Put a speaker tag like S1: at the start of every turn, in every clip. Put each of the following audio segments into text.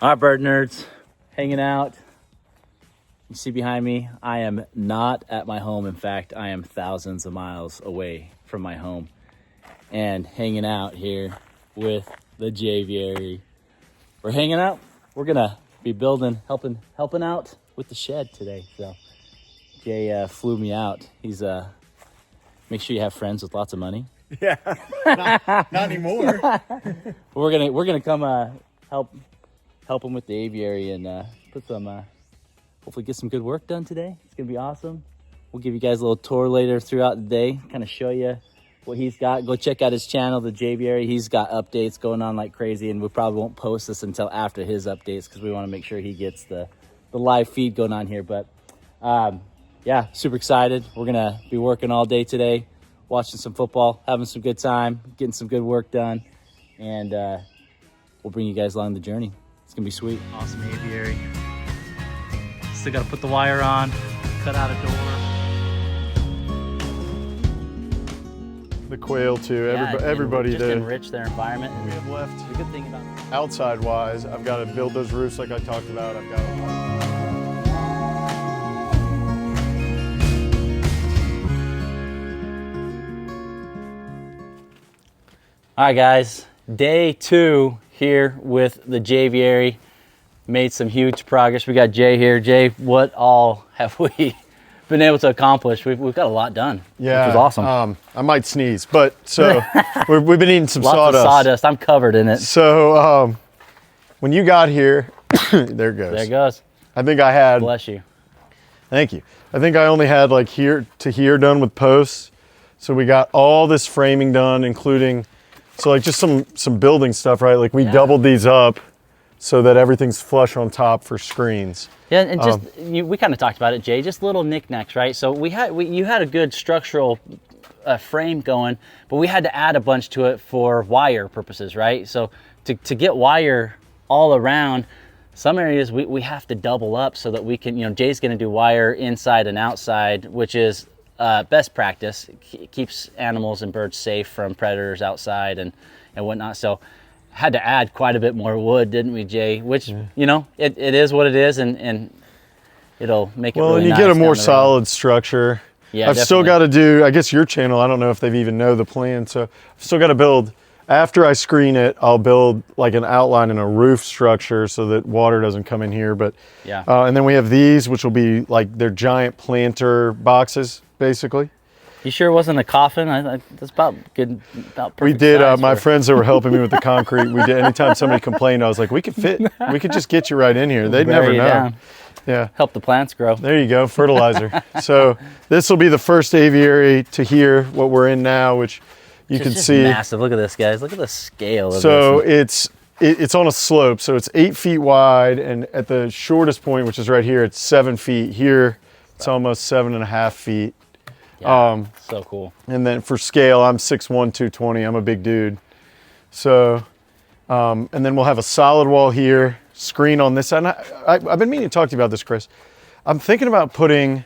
S1: All right, bird nerds, hanging out. You see behind me, I am not at my home. In fact, I am thousands of miles away from my home and hanging out here with the Jayviary. We're hanging out. We're gonna be building, helping out with the shed today. So Jay flew me out. He's make sure you have friends with lots of money.
S2: Yeah, not anymore.
S1: we're gonna come help him with the aviary and put some hopefully get some good work done today. It's gonna be awesome. We'll give you guys a little tour later throughout the day, kind of show you what he's got. Go check out his channel, the Jayviary. He's got updates going on like crazy, and we probably won't post this until after his updates because we want to make sure he gets the live feed going on here. But yeah, super excited. We're gonna be working all day today, watching some football, having some good time, getting some good work done, and we'll bring you guys along the journey. It's gonna be sweet. Awesome aviary. Still gotta put the wire on, cut out a door.
S2: The quail too.
S1: Yeah,
S2: everybody
S1: just
S2: did.
S1: Enrich their environment.
S2: We have left.
S1: The good thing about
S2: Outside wise, I've got to build those roofs like I talked about. I've got a lot.
S1: All right, guys, day 2 here with the Jayviary. Made some huge progress. We got Jay here. Jay, what all have we been able to accomplish? We've got a lot done.
S2: Yeah,
S1: which was awesome.
S2: I might sneeze, but so we've been eating some
S1: Lots
S2: sawdust.
S1: of sawdust. I'm covered in it.
S2: So when you got here, there it goes.
S1: There it goes.
S2: I think I had.
S1: Bless you.
S2: Thank you. I think I only had like here to here done with posts. So we got all this framing done, including so like just some building stuff, right? Like we doubled these up so that everything's flush on top for screens.
S1: Yeah, and just we kind of talked about it, Jay. Just little knickknacks, right? So you had a good structural frame going, but we had to add a bunch to it for wire purposes, right? So to get wire all around, some areas we have to double up so that we can, Jay's going to do wire inside and outside, which is best practice. Keeps animals and birds safe from predators outside and whatnot. So had to add quite a bit more wood, didn't we, Jay? Which, it is what it is, and it'll make it really nice. Well,
S2: and you get a more solid structure.
S1: Yeah,
S2: I've still got to do, I guess your channel, I don't know if they've even know the plan, so I've still got to build, after I screen it, I'll build like an outline and a roof structure so that water doesn't come in here. But
S1: yeah.
S2: And then we have these, which will be like they're giant planter boxes, basically.
S1: You sure it wasn't a coffin? That's about good, about perfect
S2: We did.
S1: size
S2: My friends that were helping me with the concrete, we did. Anytime somebody complained, I was like, we could just get you right in here. They'd never know.
S1: Down.
S2: Yeah.
S1: Help the plants grow.
S2: There you go, fertilizer. So this will be the first aviary to here, what we're in now, which you can see.
S1: Massive. Look at this, guys. Look at the scale of this.
S2: So it's on a slope, so it's 8 feet wide, and at the shortest point, which is right here, it's 7 feet. Here, it's almost 7.5 feet.
S1: Yeah, so cool.
S2: And then for scale, I'm 6'1", 220. I'm a big dude. So, and then we'll have a solid wall here, screen on this side. I've been meaning to talk to you about this, Chris. I'm thinking about putting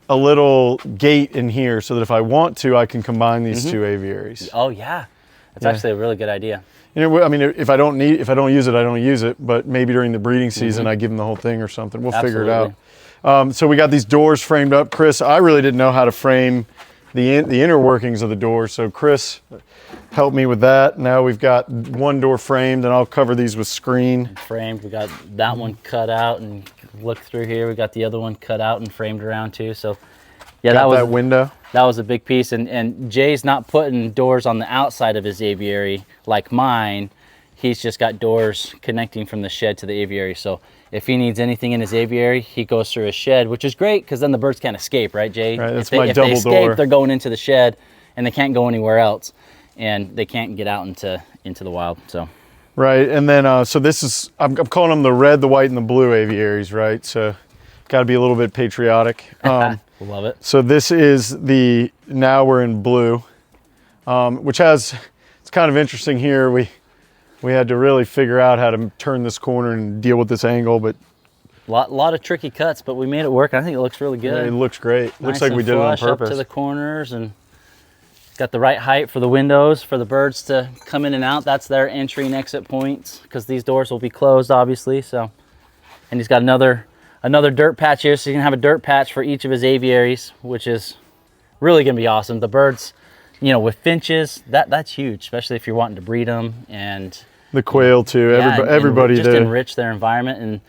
S2: a little gate in here so that if I want to, I can combine these two aviaries.
S1: Oh yeah, that's actually a really good idea.
S2: I mean, if I don't use it, I don't use it. But maybe during the breeding season, I give them the whole thing or something. We'll figure it out. So we got these doors framed up. Chris, I really didn't know how to frame the inner workings of the door, so Chris helped me with that. Now we've got one door framed, and I'll cover these with screen.
S1: Framed. We got that one cut out, and look through here. We got the other one cut out and framed around too. So yeah, that was
S2: that window.
S1: That was a big piece, and Jay's not putting doors on the outside of his aviary like mine. He's just got doors connecting from the shed to the aviary. So if he needs anything in his aviary, he goes through his shed, which is great because then the birds can't escape, right, Jay?
S2: Right, that's
S1: if
S2: double
S1: they escape,
S2: door.
S1: They're going into the shed, and they can't go anywhere else, and they can't get out into the wild. So.
S2: Right, and then so this is I'm calling them the red, the white, and the blue aviaries, right? So got to be a little bit patriotic.
S1: Love it.
S2: So this is now we're in blue, which it's kind of interesting here. We had to really figure out how to turn this corner and deal with this angle, but
S1: lot of tricky cuts, but we made it work. I think it looks really good.
S2: Yeah, it looks great.
S1: Nice,
S2: looks like we did it on purpose.
S1: Up to the corners, and Got the right height for the windows for the birds to come in and out. That's their entry and exit points because these doors will be closed, obviously. So, and he's got another dirt patch here, so you can have a dirt patch for each of his aviaries, which is really gonna be awesome. The birds, you know, with finches, that's huge, especially if you're wanting to breed them, and
S2: the quail too.
S1: yeah,
S2: Everybody
S1: just
S2: there.
S1: enrich their environment. And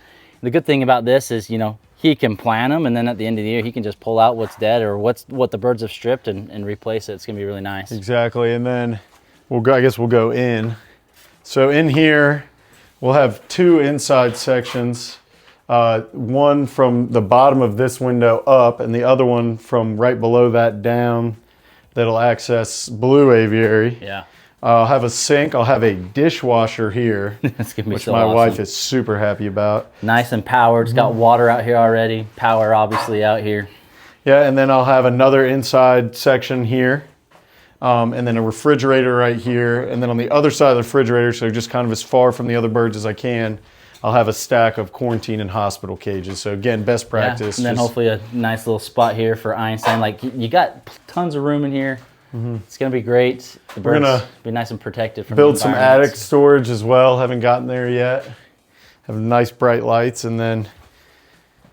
S1: the good thing about this is, you know, he can plant them, and then at the end of the year, he can just pull out what's dead or what the birds have stripped and replace it. It's gonna be really nice.
S2: Exactly, and then I guess we'll go in. So in here, we'll have 2 inside sections. One from the bottom of this window up, and the other one from right below that down. That'll access blue aviary.
S1: Yeah.
S2: I'll have a sink. I'll have a dishwasher here,
S1: It's gonna be
S2: which
S1: so
S2: my
S1: awesome.
S2: wife is super happy about.
S1: Nice and powered. It's got water out here already. Power obviously out here.
S2: Yeah, and then I'll have another inside section here, and then a refrigerator right here. And then on the other side of the refrigerator, so just kind of as far from the other birds as I can, I'll have a stack of quarantine and hospital cages. So again, best practice.
S1: Yeah. And then hopefully a nice little spot here for Einstein. Like, you got tons of room in here. It's gonna be great. The birds
S2: gonna
S1: be nice and protected from
S2: build
S1: the
S2: some
S1: environments.
S2: attic storage as well. Haven't gotten there yet. Have nice bright lights, and then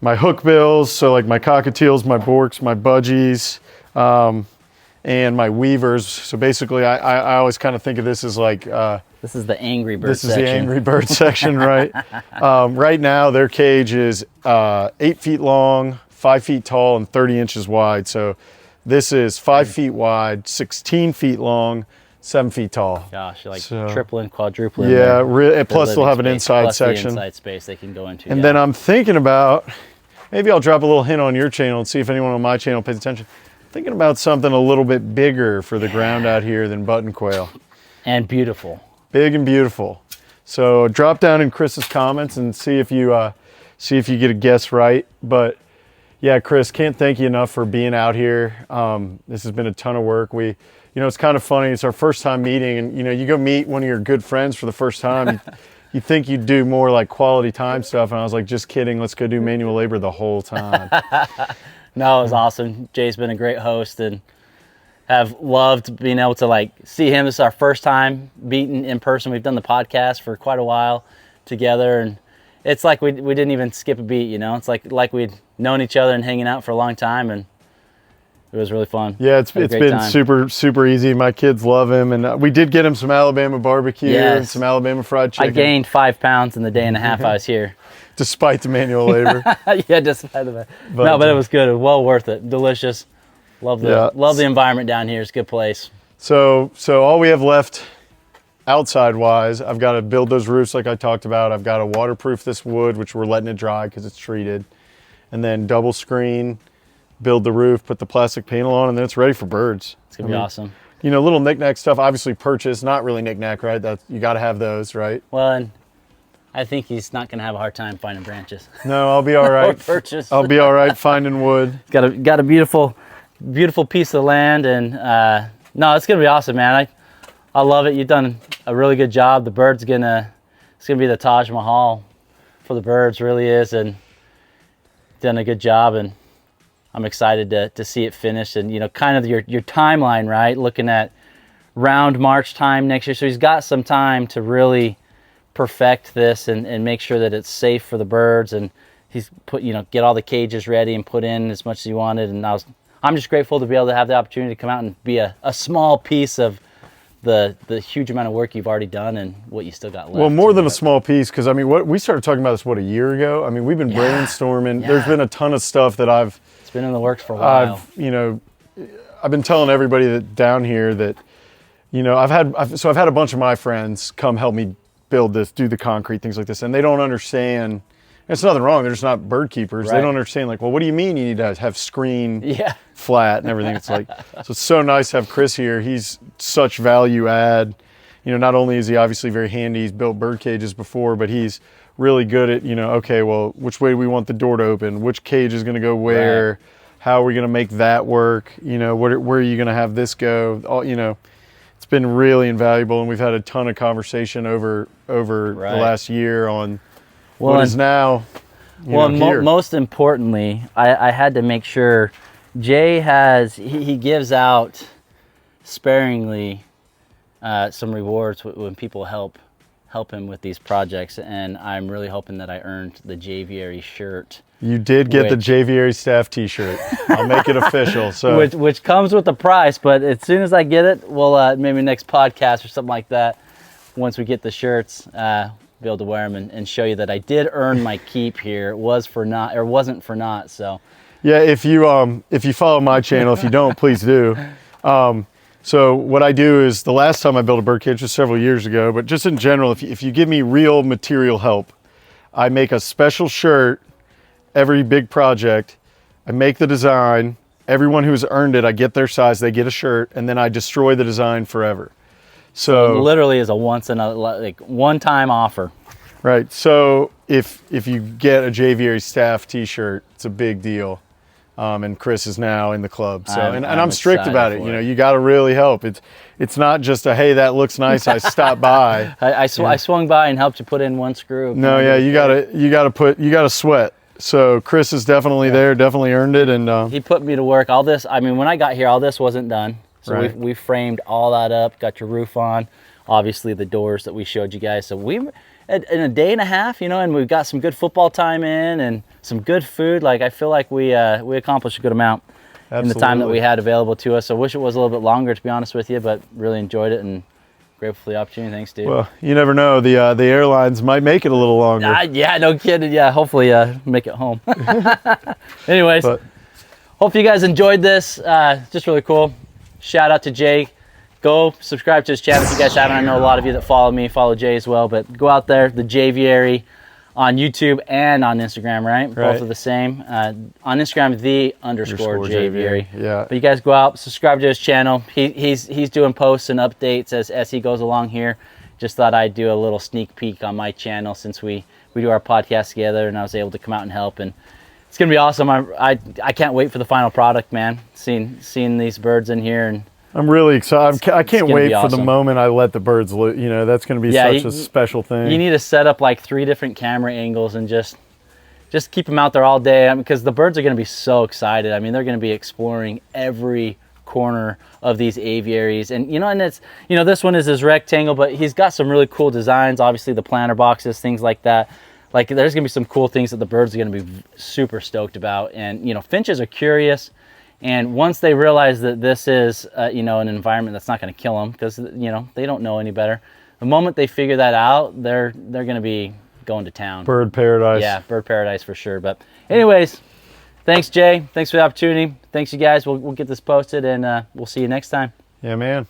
S2: my hook bills. So like my cockatiels, my borks, my budgies, and my weavers. So basically, I always kind of think of this as like
S1: This is the angry bird
S2: this
S1: section.
S2: is the angry bird section, right? Right now, their cage is 8 feet long, 5 feet tall, and 30 inches wide. So this is 5 feet wide, 16 feet long, 7 feet tall.
S1: Gosh, you're like
S2: So-
S1: tripling, quadrupling.
S2: Yeah,
S1: their
S2: plus they'll have an
S1: living space,
S2: inside
S1: plus the
S2: section.
S1: inside space they can go into.
S2: And
S1: yeah.
S2: then I'm thinking about, maybe I'll drop a little hint on your channel and see if anyone on my channel pays attention. Thinking about something a little bit bigger for the ground out here than button quail.
S1: And beautiful.
S2: Big and beautiful. So drop down in Chris's comments and see if you get a guess right. But yeah, Chris, can't thank you enough for being out here. This has been a ton of work. It's kind of funny. It's our first time meeting, and you go meet one of your good friends for the first time. You think you'd do more like quality time stuff, and I was like, just kidding. Let's go do manual labor the whole time.
S1: No, it was awesome. Jay's been a great host, and have loved being able to like see him. This is our first time meeting in person. We've done the podcast for quite a while together, and it's like we didn't even skip a beat. It's like we'd known each other and hanging out for a long time, and it was really fun.
S2: Yeah, it's
S1: Had a great
S2: been
S1: time.
S2: super easy. My kids love him, and we did get him some Alabama barbecue and
S1: Yes.
S2: some Alabama fried
S1: I
S2: chicken.
S1: gained 5 pounds in the day and a half I was here.
S2: Despite the manual labor.
S1: Yeah, just by the way. But it was good. It was well worth it. Delicious. Love the environment down here. It's a good place.
S2: So all we have left outside wise, I've got to build those roofs like I talked about. I've got to waterproof this wood, which we're letting it dry because it's treated, and then double screen, build the roof, put the plastic panel on, and then it's ready for birds.
S1: It's gonna be awesome.
S2: Little knickknack stuff, obviously purchased, not really knickknack, right? You got to have those, right?
S1: Well, and I think he's not gonna have a hard time finding branches.
S2: No, I'll be all
S1: Or
S2: right.
S1: purchase.
S2: I'll be all right finding wood.
S1: Got a beautiful piece of land, and no, it's gonna be awesome, man. I love it. You've done a really good job. The birds it's gonna be the Taj Mahal for the birds, really is, and done a good job, and I'm excited to see it finished. And kind of your timeline, right? Looking at round March time next year, so he's got some time to really perfect this and make sure that it's safe for the birds, and he's get all the cages ready and put in as much as he wanted. And I'm just grateful to be able to have the opportunity to come out and be a small piece of the huge amount of work you've already done and what you still got left.
S2: Well, more than a small piece, because what we started talking about this a year ago. We've been brainstorming.
S1: Yeah.
S2: There's been a ton of stuff that
S1: It's been in the works for a while.
S2: I've been telling everybody that down here that I've had a bunch of my friends come help me build this, do the concrete, things like this, and they don't understand. There's nothing wrong. They're just not bird keepers.
S1: Right.
S2: They don't understand. Like, well, what do you mean you need to have screen
S1: Yeah.
S2: flat and everything? It's like, so it's so nice to have Chris here. He's such value add. Not only is he obviously very handy, he's built bird cages before, but he's really good at, okay, well, which way do we want the door to open? Which cage is going to go where?
S1: Right.
S2: How are we going to make that work? Where are you going to have this go? All, it's been really invaluable, and we've had a ton of conversation over the last year on what is now. Here.
S1: Most importantly, I had to make sure Jay he gives out sparingly some rewards when people help him with these projects, and I'm really hoping that I earned the Jayviary shirt.
S2: You did get the Jayviary staff T-shirt. I'll make it official. So
S1: which comes with the price, but as soon as I get it, we'll maybe next podcast or something like that. Once we get the shirts, be able to wear them and show you that I did earn my keep here. It was for naught, or wasn't for naught. So
S2: yeah, if you follow my channel, if you don't, please do. So what I do is, the last time I built a birdcage was several years ago, but just in general, if you give me real material help, I make a special shirt every big project. I make the design. Everyone who's earned it, I get their size, they get a shirt, and then I destroy the design forever. So
S1: it literally is a one-time offer.
S2: Right. So if you get a Jayviary staff T-shirt, it's a big deal. And Chris is now in the club. So I'm strict about it. You know, you got to really help. It's not just a, hey, that looks nice, I stopped by.
S1: I swung by and helped you put in one screw.
S2: No, yeah, you gotta sweat. So Chris is definitely there, definitely earned it, and
S1: he put me to work. All this, I mean, when I got here, all this wasn't done. So
S2: right.
S1: we framed all that up, got your roof on, obviously the doors that we showed you guys. So we, in a day and a half, you know, and we've got some good football time in and some good food. Like, I feel like we accomplished a good amount in the time that we had available to us. So I wish it was a little bit longer, to be honest with you, but really enjoyed it and grateful for the opportunity. Thanks, dude.
S2: Well, you never know. The airlines might make it a little longer.
S1: Yeah, no kidding. Yeah, hopefully make it home. Anyways, hope you guys enjoyed this. Just really cool. Shout out to Jay. Go subscribe to his channel if you guys haven't. I know a lot of you that follow me follow Jay as well, but go out there, the Jayviary, on YouTube and on Instagram, right? Both are the same. On Instagram, _Jayviary.
S2: Jayviary. Yeah.
S1: But you guys go out, subscribe to his channel. He's doing posts and updates as he goes along here. Just thought I'd do a little sneak peek on my channel since we do our podcast together, and I was able to come out and help. And it's gonna be awesome. I can't wait for the final product, man. Seeing these birds in here, and
S2: I'm really excited. I can't wait for the
S1: awesome.
S2: moment I let the birds loose. You know, that's going to be such a special thing.
S1: You need to set up like 3 different camera angles and just keep them out there all day, because the birds are going to be so excited. I mean, they're going to be exploring every corner of these aviaries. And it's, this one is his rectangle, but he's got some really cool designs. Obviously the planter boxes, things like that. Like, there's going to be some cool things that the birds are going to be super stoked about. And, finches are curious. And once they realize that this is, an environment that's not going to kill them, because, they don't know any better. The moment they figure that out, they're going to be going to town.
S2: Bird paradise.
S1: Yeah, bird paradise for sure. But anyways, thanks, Jay. Thanks for the opportunity. Thanks, you guys. We'll get this posted, and we'll see you next time.
S2: Yeah, man.